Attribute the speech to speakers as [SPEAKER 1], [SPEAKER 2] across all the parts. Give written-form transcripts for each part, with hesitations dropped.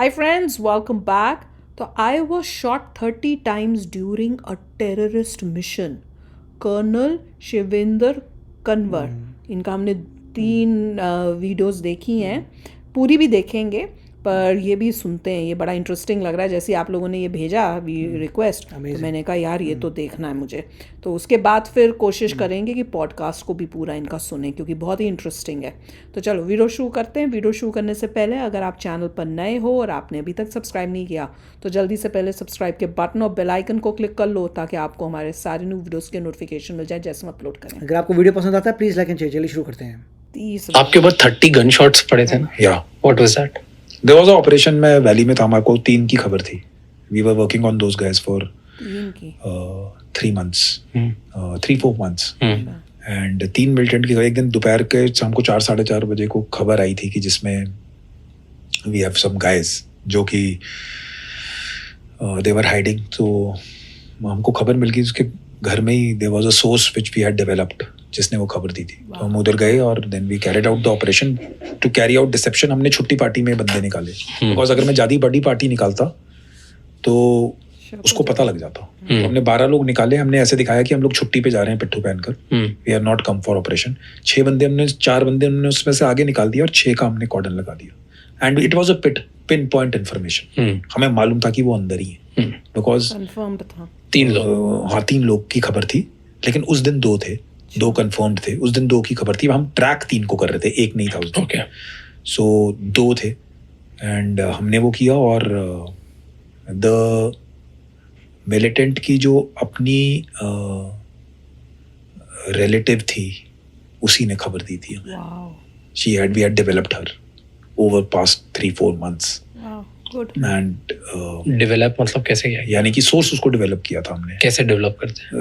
[SPEAKER 1] Hi friends, welcome back. So I was shot 30 times during a terrorist mission. Colonel Shivinder Kanwar, इनका हमने 3 videos देखी हैं, पूरी भी देखेंगे पर ये भी सुनते हैं. ये बड़ा इंटरेस्टिंग लग रहा है. जैसे आप लोगों ने ये भेजा रिक्वेस्ट, तो मैंने कहा यार ये तो देखना है मुझे. तो उसके बाद फिर कोशिश करेंगे कि पॉडकास्ट को भी पूरा इनका सुने क्योंकि बहुत ही इंटरेस्टिंग है. तो चलो वीडियो शुरू करते हैं. वीडियो शुरू करने से पहले अगर आप चैनल पर नए हो और आपने अभी तक सब्सक्राइब नहीं किया तो जल्दी से पहले सब्सक्राइब के बटन और बेल आइकन को क्लिक कर लो ताकि आपको हमारे सारे न्यू वीडियोस के नोटिफिकेशन मिल जाए जैसे हम अपलोड करें.
[SPEAKER 2] अगर आपको वीडियो पसंद आता है प्लीज लाइक एंड शेयर. चलिए शुरू करते हैं.
[SPEAKER 3] आपके ऊपर 30 गन शॉट्स पड़े थे ना?
[SPEAKER 4] या
[SPEAKER 3] what was that?
[SPEAKER 4] There was a operation में वैली में था. हमारे को 3 की खबर थी. We were working on those guys for 3 months 3-4 months and 3 militant की एक दिन दोपहर के शाम को 4-4:30 बजे को खबर आई थी कि जिसमें वी हैव सम गाइज जो कि दे वर हाइडिंग. तो हमको खबर मिल गई उसके घर में ही. There was a source which we had developed जिसने वो खबर दी थी. तो हम उधर गए और then we carried out the operation to carry out deception. हमने छुट्टी पार्टी में बंदे निकाले बिकॉज अगर मैं ज्यादा बड़ी पार्टी निकालता तो उसको पता लग जाता. तो हमने 12 लोग निकाले. हमने ऐसे दिखाया कि हम लोग छुट्टी पे जा रहे हैं पिट्ठू पहनकर. We are not come for operation. 4 बंदे हमने उसमें से आगे निकाल दिया और 6 का हमने कॉर्डन लगा दिया. And it was a pin point information. हमें मालूम था कि वो अंदर ही है बिकॉज
[SPEAKER 1] कंफर्म्ड था.
[SPEAKER 3] 3 लोग.
[SPEAKER 4] हाँ 3 लोग की खबर थी लेकिन उस दिन 2 थे. 2 कंफर्म्ड थे. उस दिन 2 की खबर थी. हम ट्रैक 3 को कर रहे थे. 1 नहीं था उस दिन.
[SPEAKER 3] ओके.
[SPEAKER 4] सो 2 थे एंड हमने वो किया. और द मिलिटेंट की जो अपनी रिलेटिव थी उसी ने खबर दी थी. We had developed her over past 3-4 months. And
[SPEAKER 3] develop मतलब कैसे किया?
[SPEAKER 4] यानी कि सोर्स उसको डेवलप किया था हमने.
[SPEAKER 3] कैसे डेवलप करते हैं?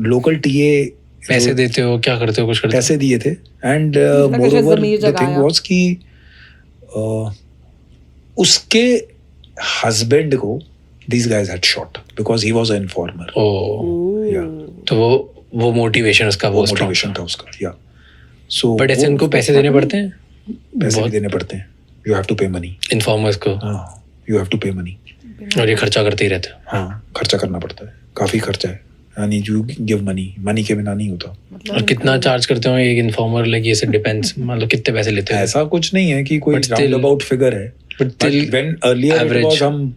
[SPEAKER 4] लोकल टीए
[SPEAKER 3] पैसे देते हो, क्या करते हो? कुछ करते
[SPEAKER 4] पैसे दिए थे. And moreover the thing was कि उसके हस्बैंड को these guys had shot because he was an informer.
[SPEAKER 3] ओह. तो वो मोटिवेशन उसका वो
[SPEAKER 4] मोटिवेशन था उसका. या सो
[SPEAKER 3] बट ऐसे इनको पैसे देने पड़ते हैं.
[SPEAKER 4] पैसे भी देने पड़ते हैं. यू हैव टू पे मनी.
[SPEAKER 3] इन्फॉर्मर्स को.
[SPEAKER 4] हाँ यू हैव टू पे मनी.
[SPEAKER 3] और ये खर्चा करते ही रहते हैं.
[SPEAKER 4] हाँ खर्चा करना पड़ता है. काफी खर्चा है. यानी यू गिव मनी के बिना नहीं होता.
[SPEAKER 3] और कितना चार्ज करते हो एक इन्फॉर्मर? लाइक ये से डिपेंड्स. मतलब कितने पैसे लेते हैं?
[SPEAKER 4] ऐसा कुछ नहीं है कि कोई राउंड अबाउट फिगर है. But when earlier it was हम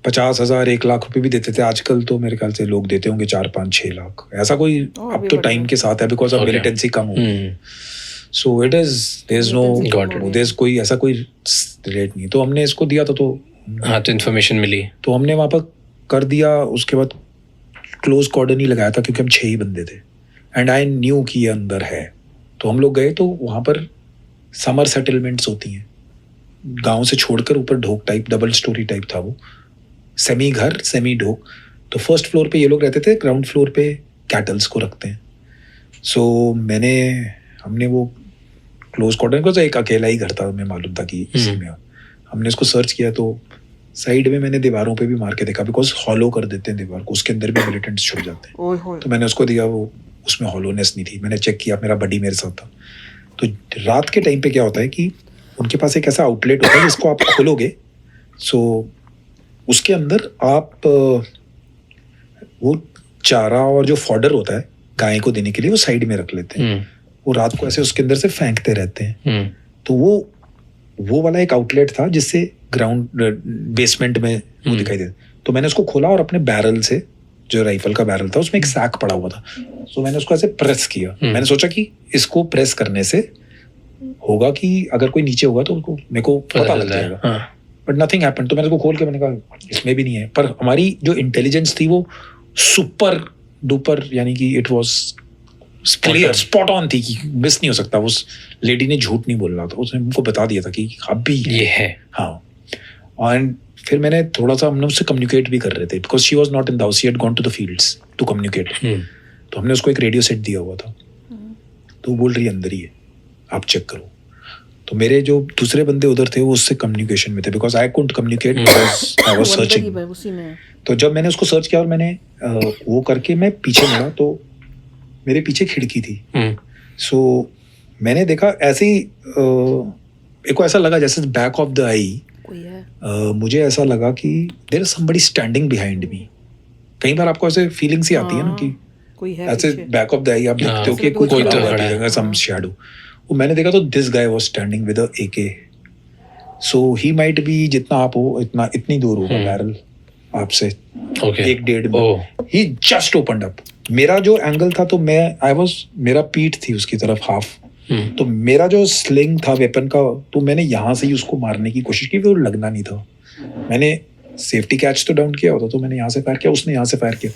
[SPEAKER 4] 50,000 1 लाख रुपए भी देते थे. आजकल तो मेरे ख्याल से लोग देते होंगे 4-5-6 लाख. ऐसा कोई अब तो टाइम के साथ है बिकॉज ऑफ मिलिटेंसी कम हो. So it is there is no there is कोई ऐसा कोई रेट नहीं. तो हमने इसको दिया था तो
[SPEAKER 3] हाँ तो इन्फॉर्मेशन मिली
[SPEAKER 4] तो हमने वहाँ पर कर दिया. उसके बाद क्लोज कॉर्डन ही लगाया था क्योंकि हम 6 ही बंदे थे. एंड आई न्यू कि ये अंदर है. तो हम लोग गए तो वहाँ पर समर सेटलमेंट्स होती हैं गाँव से छोड़कर. ऊपर ढोक टाइप डबल स्टोरी टाइप था वो. सेमी घर सेमी ढोक. तो फर्स्ट फ्लोर पे ये लोग रहते थे. ग्राउंड फ्लोर पे कैटल्स को रखते हैं. सो हमने वो क्लोज कॉर्डन को तो एक अकेला ही घर था. हमें मालूम था कि इसी में. हमने इसको सर्च किया तो साइड में मैंने दीवारों पे भी मार के देखा बिकॉज हॉलो कर देते हैं दीवार को. उसके अंदर भी मिलिटेंट्स छुप जाते हैं. तो मैंने उसको दिया. वो उसमें हॉलोनेस नहीं थी. मैंने चेक किया. मेरा बडी मेरे साथ था. तो रात के टाइम पे क्या होता है कि उनके पास एक ऐसा आउटलेट होता है जिसको आप खोलोगे. सो उसके अंदर आप वो चारा और जो फॉडर होता है गाय को देने के लिए वो साइड में रख लेते हैं. वो रात को ऐसे उसके अंदर से फेंकते रहते हैं. तो वो वाला एक आउटलेट था जिससे ग्राउंड बेसमेंट में वो दिखाई देता. तो मैंने उसको खोला और अपने बैरल से जो राइफल का बैरल था उसमें एक सैक पड़ा हुआ था. तो मैंने उसको ऐसे प्रेस किया. मैंने सोचा कि इसको प्रेस करने से होगा कि अगर कोई नीचे होगा तो मेरे को पता लग जाएगा. But nothing happened. तो मैंने उसको खोल के मैंने कहा इसमें भी नहीं है. पर हमारी जो इंटेलिजेंस थी वो सुपर डुपर यानी कि it was clear spot on थी कि मिस नहीं हो सकता. उस लेडी ने झूठ नहीं बोल रहा था. उसने हमको बता दिया था कि अब भी
[SPEAKER 3] ये है.
[SPEAKER 4] हाँ. एंड फिर मैंने थोड़ा सा हमने उससे कम्युनिकेट भी कर रहे थे because she was not in the house. She had gone to the fields to communicate. तो हमने उसको एक रेडियो सेट दिया हुआ था. तो वो बोल रही है अंदर ही है आप चेक करो. तो मेरे जो दूसरे बंदे उधर थे वो उससे कम्युनिकेशन में थे because I couldn't communicate because I was searching. तो जब मैंने उसको सर्च किया और मैंने वो करके मैं पीछे मुड़ा तो मेरे पीछे खिड़की थी. सो मैंने देखा ऐसे ही एक को ऐसा लगा जैसे बैक ऑफ द आई
[SPEAKER 1] कोई है।
[SPEAKER 4] मुझे ऐसा लगा कि there is somebody standing behind me. कई बार आपको ऐसे फीलिंग सी आती है ना कि
[SPEAKER 1] कोई है
[SPEAKER 4] ऐसे
[SPEAKER 1] पीछे।
[SPEAKER 4] बैक ऑफ द आई आप देखते हो
[SPEAKER 3] हाँ,
[SPEAKER 4] कि कुछ
[SPEAKER 1] कोई
[SPEAKER 4] खड़ा
[SPEAKER 1] तो
[SPEAKER 4] हुआ
[SPEAKER 3] खड़ा है।
[SPEAKER 4] दिखेगा, सम शैडो। वो मैंने देखा तो this guy was standing with a AK। So he might be जितना आप हो इतनी दूर होगा बैरल आपसे,
[SPEAKER 3] ओके
[SPEAKER 4] 1-1.5 में।
[SPEAKER 3] ओह
[SPEAKER 4] ही जस्ट ओपनड अप। मेरा जो एंगल था तो मेरा पीठ थी उसकी तरफ हाफ, तो मेरा जो स्लिंग था वेपन का, तो मैंने यहाँ से ही उसको मारने की कोशिश की, वो लगना नहीं था। मैंने सेफ्टी कैच तो डाउन किया होता, तो मैंने यहाँ से फायर किया, उसने यहाँ से फायर किया,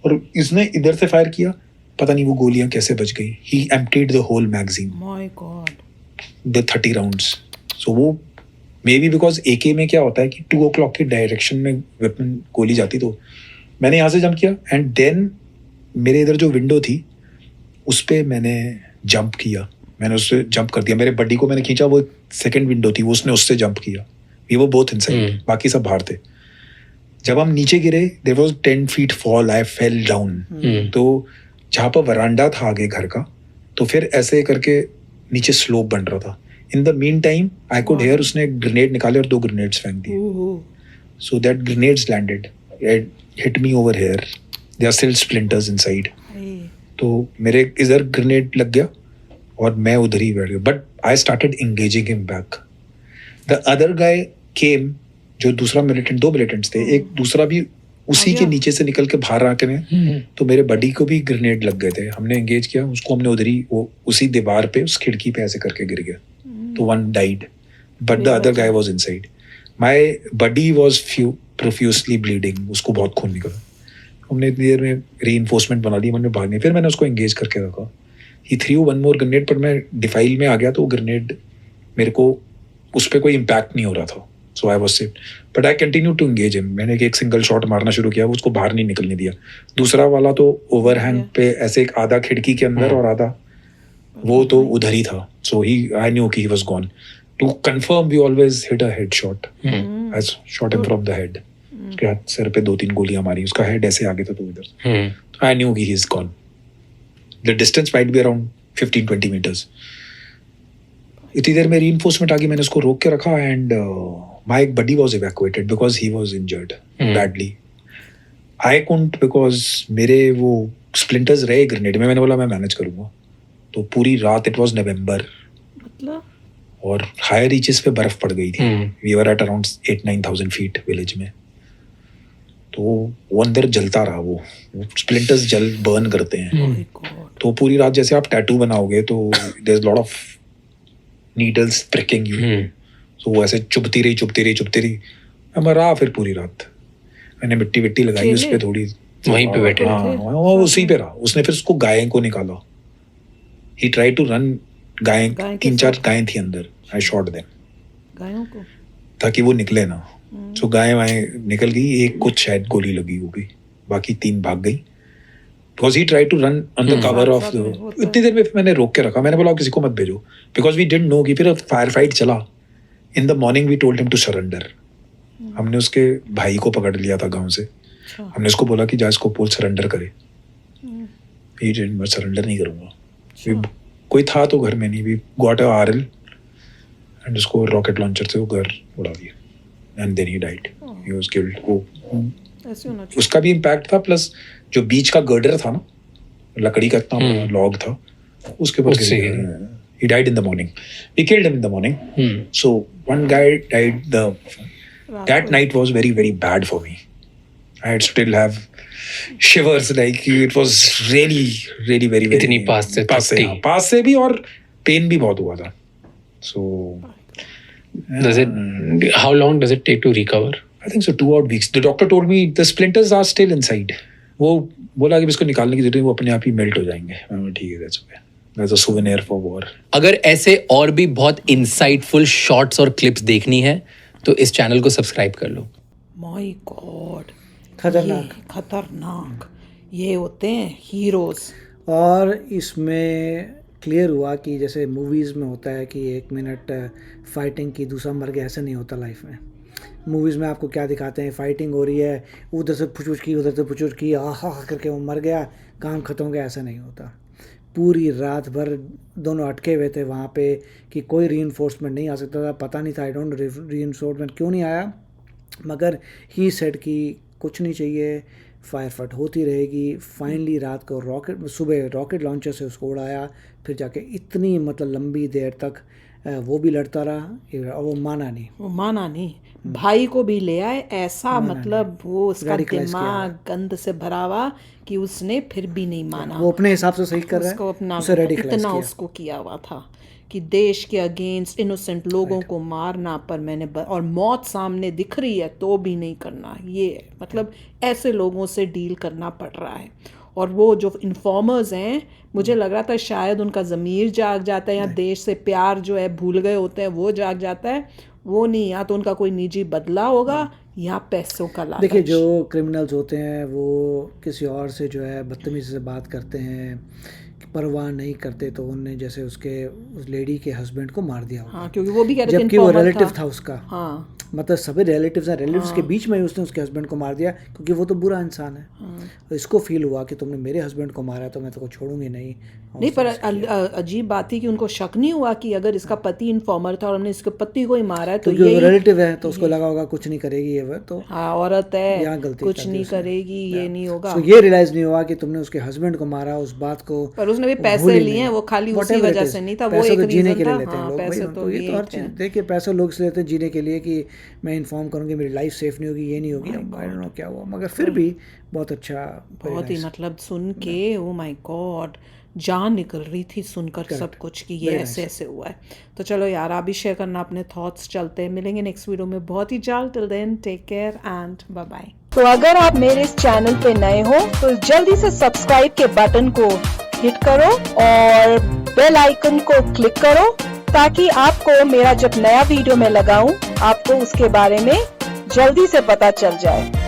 [SPEAKER 4] और इसने इधर से फायर किया। पता नहीं वो गोलियां कैसे बच गई। He emptied the whole magazine,
[SPEAKER 1] my god.
[SPEAKER 4] The 30 rounds. So वो मे बी बिकॉज AK में क्या होता है कि 2 o'clock की डायरेक्शन में वेपन गोली जाती, तो मैंने यहाँ से जंप किया एंड देन मेरे इधर जो विंडो थी उस पर मैंने जंप किया, मैंने उससे जंप कर दिया। मेरे बड्डी को मैंने खींचा, वो सेकंड विंडो थी, वो उसने उससे जंप किया। वी वो बोथ इनसाइड, बाकी सब बाहर थे। जब हम नीचे गिरे there was 10 feet fall, I fell down. तो जहाँ पर वरांडा था आगे घर का, तो फिर ऐसे करके नीचे स्लोप बन रहा था। In the mean time I could hair उसने एक ग्रेनेड निकाले और 2 ग्रेनेड्स फेंक दिए। So that grenades landed. It hit me over here. There are still splinters inside. तो मेरे इधर ग्रेनेड लग गया और मैं उधर ही बैठ गया. But I started engaging him back. The other guy came, जो दूसरा मिलिटेंट, 2 मिलिटेंट्स थे, एक दूसरा भी उसी के नीचे से निकल के बाहर आके में, तो मेरे बडी को भी ग्रेनेड लग गए थे। हमने एंगेज किया उसको, हमने उधर ही वो उसी दीवार पे उस खिड़की पे ऐसे करके गिर गया। तो 1 died, but the other guy was inside. My buddy was profusely bleeding. उसको बहुत खून निकला। हमने इतनी देर में reinforcement बना दी, मैंने भागने, फिर मैंने उसको engage करके रखा। He threw 1 more grenade, पर मैं डिफाइल में आ गया तो ग्रेनेड मेरे को उस पर कोई इम्पैक्ट नहीं हो रहा था। So I was safe. But I continued to engage him. मैंने एक सिंगल शॉट मारना शुरू किया, उसको बाहर नहीं निकलने दिया। दूसरा वाला तो ओवरहैंग पे ऐसे एक आधा खिड़की के अंदर और आधा वो तो उधर ही था। So I knew कि he was gone. To confirm, we always hit a headshot. I shot him from the head. उसके हाथ सिर पे 2-3 गोलियां मारी, उसका हेड ऐसे आगे था तो इधर। तो I knew he is gone. The distance might be around 15-20 meters. इतनी देर में reinforcement आ गई, मैंने उसको रोक के रखा and my buddy was evacuated because he was injured badly. I couldn't because मेरे वो splinters रहे ग्रेनेड में, मैंने बोला मैं मैनेज करूँगा। तो पूरी रात, it was November,
[SPEAKER 1] मतलब
[SPEAKER 4] और हायर रीचेस पे बर्फ पड़ गई थी। We were at around 8-9,000 feet village में। तो वो अंदर जलता रहा, वो स्प्लिंटर्स बर्न करते हैं। तो पूरी रात जैसे आप टैटू बनाओगे तो there is lot of needles pricking you. तो वो ऐसे चुभती रही। मैं मरा फिर पूरी रात। मैंने मिट्टी लगाई उस पर थोड़ी,
[SPEAKER 3] वहीं पे बैठे।
[SPEAKER 4] हाँ, वो उसी पे रहा। उसने फिर उसको गाय को निकाला। ही ट्राई टू रन, गाय 3-4 गायें थी अंदर। आई शॉट देम,
[SPEAKER 1] गायों को,
[SPEAKER 4] ताकि वो निकले ना। सो गायें निकल गई, एक कुछ शायद गोली लगी होगी, बाकी 3 भाग गई। Because he try to run on the cover of. इतनी देर में मैंने रोक के रखा, मैंने बोला किसी को मत भेजो, बिकॉज वी डिडंट नो कि फिर फायर फाइट चला। In the morning we told him to surrender. हमने उसके भाई को पकड़ लिया था गाँव से। हमने उसको बोला कि जा इसको बोल सरेंडर करे। मैं सरेंडर नहीं करूँगा। कोई था तो घर में नहीं। भी गॉट अ RL एंड उसको रॉकेट लॉन्चर से वो घर उड़ा दिया and then he died. He was killed. वो
[SPEAKER 1] ऐसे होना चाहिए।
[SPEAKER 4] उसका भी इम्पैक्ट था, प्लस जो बीच का गर्डर था ना, लकड़ी का इतना बड़ा लॉग था, उसके ऊपर ही died in the morning. We killed him in the morning. So one guy died that night was very very bad for me. I still have shivers, like it was really very
[SPEAKER 3] इतनी पास
[SPEAKER 4] से भी, और pen भी बहुत हुआ था। So
[SPEAKER 3] how long does it take to recover?
[SPEAKER 4] I think so 2 odd weeks. The doctor told me the splinters are still inside. वो बोला कि इसको निकालने की जरूरत है, वो अपने आप ही मेल्ट हो जाएंगे। ठीक है, that's okay. That's a souvenir for war.
[SPEAKER 5] अगर ऐसे और भी बहुत इंसाइटफुल शॉट्स और क्लिप्स देखनी है तो इस चैनल को सब्सक्राइब कर लो।
[SPEAKER 1] माय गॉड, खतरनाक ये होते हैं हीरोज।
[SPEAKER 2] और इसमें क्लियर हुआ कि जैसे मूवीज़ में होता है कि 1 मिनट फाइटिंग की, दूसरा मर गया, ऐसा नहीं होता लाइफ में। मूवीज़ में आपको क्या दिखाते हैं, फाइटिंग हो रही है, उधर से पुचुच की, उधर से पुचुच की, आहा करके वो मर गया, काम खत्म हो गया, ऐसा नहीं होता। पूरी रात भर दोनों अटके हुए थे वहाँ पे कि कोई रीइंफोर्समेंट नहीं आ सकता था। पता नहीं था, आई डोंट रीइंफोर्समेंट क्यों नहीं आया, मगर ही सेड कि कुछ नहीं चाहिए, फायर फाइट होती रहेगी। फाइनली रात को सुबह रॉकेट लॉन्चर से उसको उड़ाया, फिर जाके इतनी मतलब लंबी देर तक वो भी लड़ता रहा और वो माना नहीं। भाई को भी ले आए ऐसा, मतलब वो उसका दिमाग गंद से भरा हुआ कि उसने फिर भी नहीं माना। वो अपने हिसाब से सही कर रहा है, उसको अपना इतना उसको किया हुआ था कि देश के अगेंस्ट इनोसेंट लोगों को मारना, पर मैंने और मौत सामने दिख रही है तो भी नहीं करना। ये मतलब ऐसे लोगों से डील करना पड़ रहा है। और वो जो इन्फॉर्मर्स हैं, मुझे लग रहा था शायद उनका ज़मीर जाग जाता है, या देश से प्यार जो है भूल गए होते हैं वो जाग जाता है। वो नहीं, या तो उनका कोई निजी बदला होगा या पैसों का लालच। देखिए, जो क्रिमिनल्स होते हैं वो किसी और से जो है बदतमीजी से बात करते हैं, परवाह नहीं करते, तो उनने जैसे उस लेडी के हस्बैंड को मार दिया।
[SPEAKER 1] हाँ, क्योंकि वो भी कह रहे थे
[SPEAKER 2] जबकि वो रिलेटिव था उसका।
[SPEAKER 1] हाँ,
[SPEAKER 2] मतलब सभी रिलेटिव्स हैं, रिलेटिव्स के बीच में ही उसने उसके हस्बैंड को मार दिया, क्योंकि वो तो बुरा इंसान है। तो इसको फील हुआ कि तुमने मेरे हस्बैंड को मारा तो मैं तो छोड़ूंगी नहीं।
[SPEAKER 1] पर अजीब बात थी कि उनको शक नहीं हुआ कि अगर इसका पति इन्फॉर्मर था और हमने इसके पति को ही मारा है तो ये
[SPEAKER 2] रिलेटिव है, तो उसको लगा होगा कुछ नहीं करेगी ये, तो
[SPEAKER 1] हाँ औरत है,
[SPEAKER 2] यहाँ गलती
[SPEAKER 1] कुछ नहीं करेगी, ये नहीं होगा।
[SPEAKER 2] तो ये रियलाइज नहीं हुआ कि तुमने उसके हस्बैंड को मारा, उस बात को।
[SPEAKER 1] पर उसने भी पैसे लिए हैं, वो खाली उसी वजह से नहीं था, वो एक
[SPEAKER 2] जीने के लिए
[SPEAKER 1] रीजन
[SPEAKER 2] लेते हैं
[SPEAKER 1] था।
[SPEAKER 2] लोग,
[SPEAKER 1] पैसे तो
[SPEAKER 2] ये तो हर चीज देखिए, पैसे लोग इसलिए लेते हैं जीने के लिए कि मैं इन्फॉर्म करूंगी मेरी लाइफ सेफ नहीं होगी, ये नहीं होगी। आई डोंट नो क्या हुआ, मगर फिर भी बहुत अच्छा,
[SPEAKER 1] बहुत ही मतलब सुन के ओ माय गॉड, जान निकल रही थी सुनकर सब कुछ कि ये ऐसे ऐसे हुआ है। तो चलो यार, आप भी शेयर करना अपने थॉट्स। चलते हैं, मिलेंगे नेक्स्ट वीडियो में बहुत ही जल्द। Till then take care and bye bye.
[SPEAKER 6] तो अगर आप मेरे इस चैनल पे नए हो तो जल्दी से सब्सक्राइब के बटन को हिट करो और बेल आइकन को क्लिक करो, ताकि आपको मेरा जब नया वीडियो मैं लगाऊं आपको उसके बारे में जल्दी से पता चल जाए।